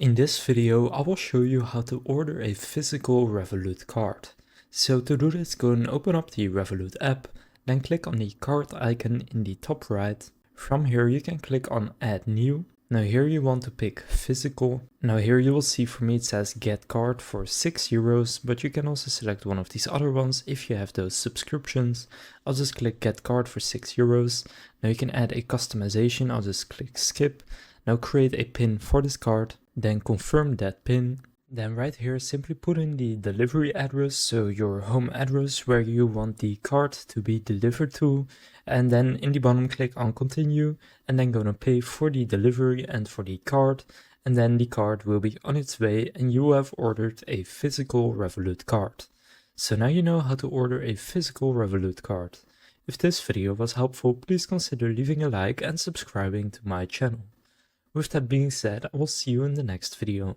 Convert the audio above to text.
In this video, I will show you how to order a physical Revolut card. So to do this, go and open up the Revolut app, then click on the card icon in the top right. From here you can click on Add New. Now here you want to pick physical. Now here you will see for me it says Get Card for €6, but you can also select one of these other ones if you have those subscriptions. I'll just click Get Card for €6. Now you can add a customization, I'll just click Skip. Now create a PIN for this card, then confirm that PIN. Then right here simply put in the delivery address, so your home address where you want the card to be delivered to, and then in the bottom click on continue, and then gonna pay for the delivery and for the card, and then the card will be on its way and you will have ordered a physical Revolut card. So now you know how to order a physical Revolut card. If this video was helpful, please consider leaving a like and subscribing to my channel. With that being said, I will see you in the next video.